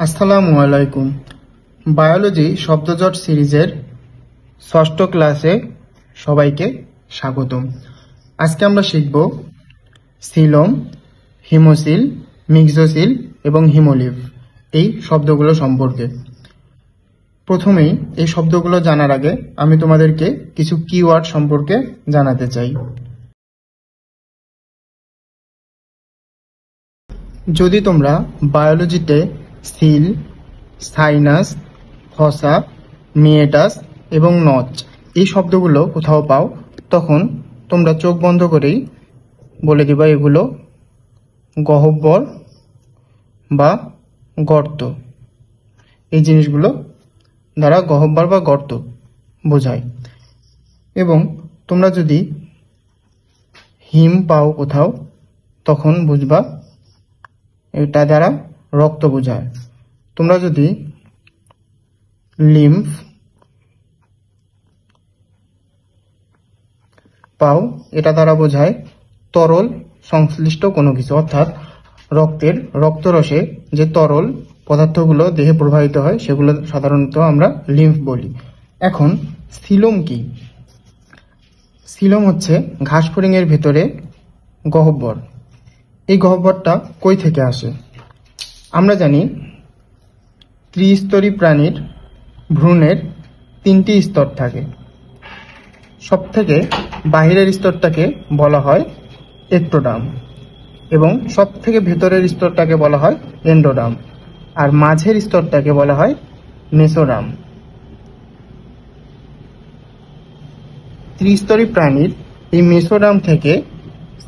আসসালামু আলাইকুম। বায়োলজি শব্দজট সিরিজের ষষ্ঠ ক্লাসে সবাইকে স্বাগতম। আজকে আমরা শিখব সিলোম, হিমোসিল, মিক্সোসিল এবং হিমোলিভ এই শব্দগুলো সম্পর্কে। প্রথমেই এই শব্দগুলো জানার আগে আমি তোমাদেরকে কিছু কিওয়ার্ড সম্পর্কে জানাতে চাই। যদি তোমরা বায়োলজিতে সিল, সাইনাস, ফসা, মিয়েটাস এবং নচ এই শব্দগুলো কোথাও পাও, তখন তোমরা চোখ বন্ধ করেই বলে দিবা এগুলো গহ্বর বা গর্ত। এই জিনিসগুলো দ্বারা গহ্বর বা গর্ত বোঝায়। এবং তোমরা যদি হিম পাও কোথাও, তখন বুঝবা এটা দ্বারা রক্ত বোঝায়। তোমরা যদি লিম্ফ পাও, এটা দ্বারা বোঝায় তরল সংশ্লিষ্ট কোনো কিছু, অর্থাৎ রক্তরসে যে তরল পদার্থগুলো দেহে প্রবাহিত হয় সেগুলো সাধারণত আমরা লিম্ফ বলি। এখন সিলোম কি? সিলোম হচ্ছে ঘাসফড়িংয়ের ভেতরে গহ্বর। এই গহ্বরটা কই থেকে আসে? আমরা জানি ত্রিস্তরী প্রাণীর ভ্রূণের 3টি স্তর থাকে। সবথেকে বাহিরের স্তরটাকে বলা হয় এক্টোডার্ম এবং সবথেকে ভেতরের স্তরটাকে বলা হয় এন্ডোডার্ম, আর মাঝের স্তরটাকে বলা হয় মেসোডার্ম। ত্রিস্তরী প্রাণীর এই মেসোডার্ম থেকে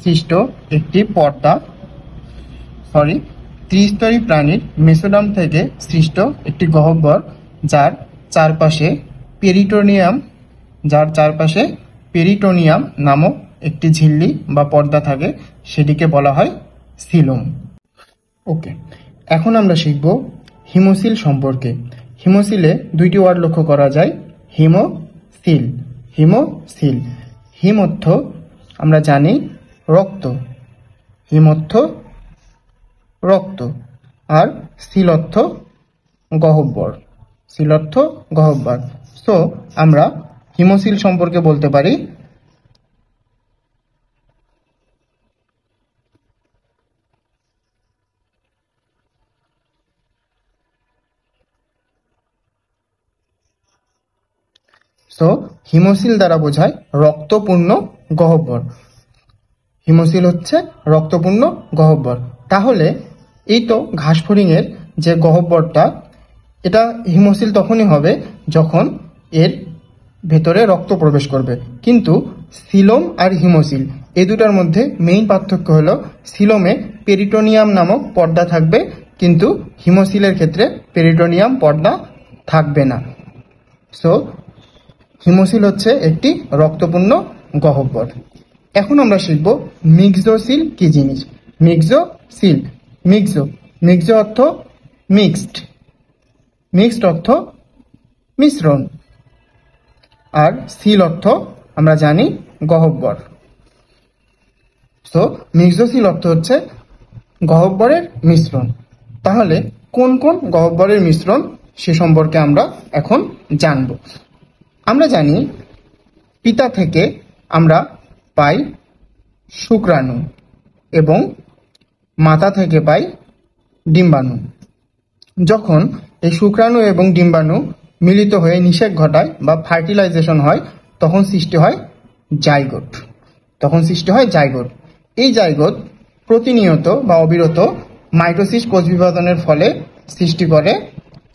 সৃষ্ট একটি পর্দা ত্রিস্তরী প্রাণীর মেসোডার্ম থেকে সৃষ্ট একটি গহ্বর, যার চারপাশে পেরিটোনিয়াম নামক একটি ঝিল্লি বা পর্দা থাকে, সেটিকে বলা হয় সিলোম। ওকে, এখন আমরা শিখব হিমোসিল সম্পর্কে। হিমোসিলে 2টি ওয়ার্ড লক্ষ্য করা যায়, হিমোসিল। হিম অর্থ আমরা জানি রক্ত, হিম অর্থ রক্ত, আর সিল অর্থ গহ্বর। সো আমরা হিমোসিল সম্পর্কে বলতে পারি হিমোসিল দ্বারা বোঝায় রক্তপূর্ণ গহ্বর। হিমোসিল হচ্ছে রক্তপূর্ণ গহ্বর। তাহলে এই তো ঘাসফড়িংয়ের যে গহ্বরটা, এটা হিমোসিল তখনই হবে যখন এর ভেতরে রক্ত প্রবেশ করবে। কিন্তু সিলোম আর হিমোসিল এই দুটার মধ্যে মেইন পার্থক্য হলো সিলোমে পেরিটোনিয়াম নামক পর্দা থাকবে, কিন্তু হিমোসিলের ক্ষেত্রে পেরিটোনিয়াম পর্দা থাকবে না। সো হিমোসিল হচ্ছে একটি রক্তপূর্ণ গহ্বর। এখন আমরা শিখব মিক্সোসিল কি জিনিস। মিক্সো অর্থ মিক্সড অর্থ মিশ্রণ, আর সিল অর্থ আমরা জানি গহ্বর। সো মিক্সোসিল অর্থ হচ্ছে গহ্বরের মিশ্রণ। তাহলে কোন কোন গহ্বরের মিশ্রণ সে সম্পর্কে আমরা এখন জানব। আমরা জানি পিতা থেকে আমরা পাই শুক্রাণু এবং মাতা থেকে পাই ডিম্বাণু। যখন এই শুক্রাণু এবং ডিম্বাণু মিলিত হয়ে নিষেক ঘটায় বা ফার্টিলাইজেশন হয়, তখন সৃষ্টি হয় জাইগোট। এই জাইগোট প্রতিনিয়ত বা অবিরত মাইটোসিস কোষ বিভাজনের ফলে সৃষ্টি করে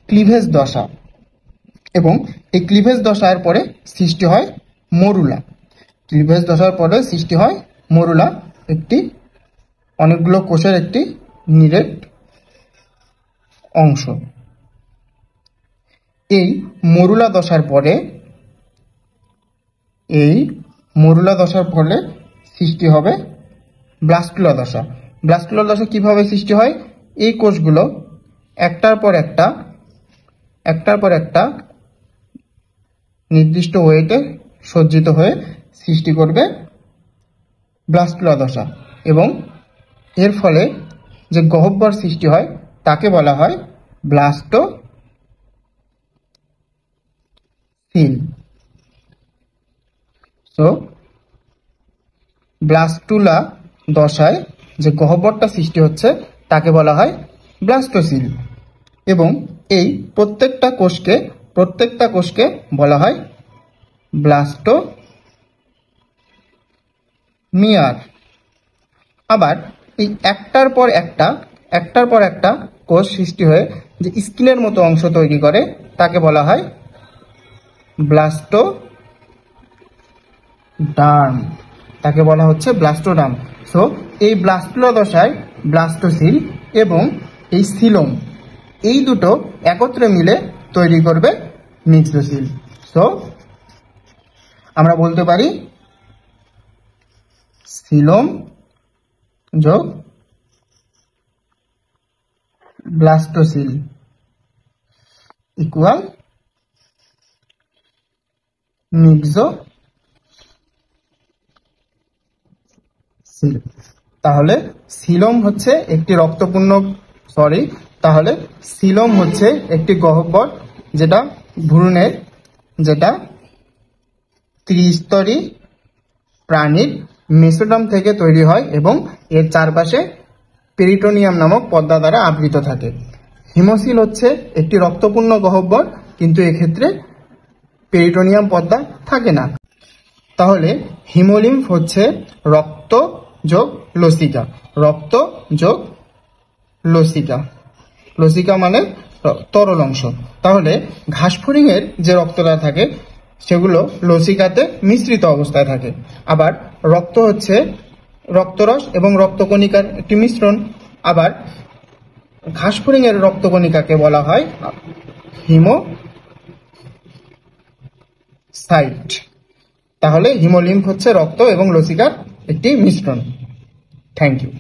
ক্লিভেজ দশা, এবং এই ক্লিভেজ দশার পরে সৃষ্টি হয় মরুলা। একটি অনেকগুলো কোষের একটি নিরেট অংশ। এই মরুলা দশার পরে সৃষ্টি হবে ব্লাস্টুলা দশা। ব্লাস্টুলা দশা কিভাবে সৃষ্টি হয়? এই কোষগুলো একটার পর একটা নির্দিষ্ট ওয়েটে সজ্জিত হয়ে সৃষ্টি করবে ব্লাস্টুলা দশা, এবং এর ফলে যে গহ্বর সৃষ্টি হয় তাকে বলা হয় ব্লাস্টোসিল। সো ব্লাস্টুলা দশায় যে গহ্বরটা সৃষ্টি হচ্ছে তাকে বলা হয় ব্লাস্টোসিল, এবং এই প্রত্যেকটা কোষকে বলা হয় ব্লাস্টোমিয়ার। আবার এই একটার পর একটা কোষ সৃষ্টি হয়ে যে স্কিনের মতো অংশ তৈরি করে তাকে বলা হয় ব্লাস্টোডার্ম। সো এই ব্লাস্টুলা দশায় ব্লাস্টোসিল এবং এই সিলোম, এই দুটো একত্রে মিলে তৈরি করবে মিক্সোসিল। সো আমরা বলতে পারি সিলোম যোগ ব্লাস্টোসিল ইকুয়াল মিক্সোসিল। তাহলে সিলোম হচ্ছে একটি গহ্বর যেটা ভ্রূণের ত্রিস্তরী প্রাণীর মেসোডার্ম থেকে তৈরি হয় এবং এর চারপাশে পেরিটোনিয়াম নামক পর্দা দ্বারা আবৃত থাকে। হিমোসিল হচ্ছে একটি রক্তপূর্ণ গহ্বর, কিন্তু এক্ষেত্রে পেরিটোনিয়াম পর্দা থাকে না। তাহলে হিমোলিম্ফ হচ্ছে রক্ত যোগ লসিকা মানে তরল অংশ। তাহলে ঘাসফড়িং এর যে রক্তটা থাকে সেগুলো লসিকাতে মিশ্রিত অবস্থায় থাকে। আবার রক্ত হচ্ছে রক্তরস এবং রক্তকণিকার একটি মিশ্রণ। আবার ঘাসফড়িং এর রক্তকণিকাকে বলা হয় হিমোসাইট। তাহলে হিমোলিম্ফ হচ্ছে রক্ত এবং লসিকার একটি মিশ্রণ। Thank you.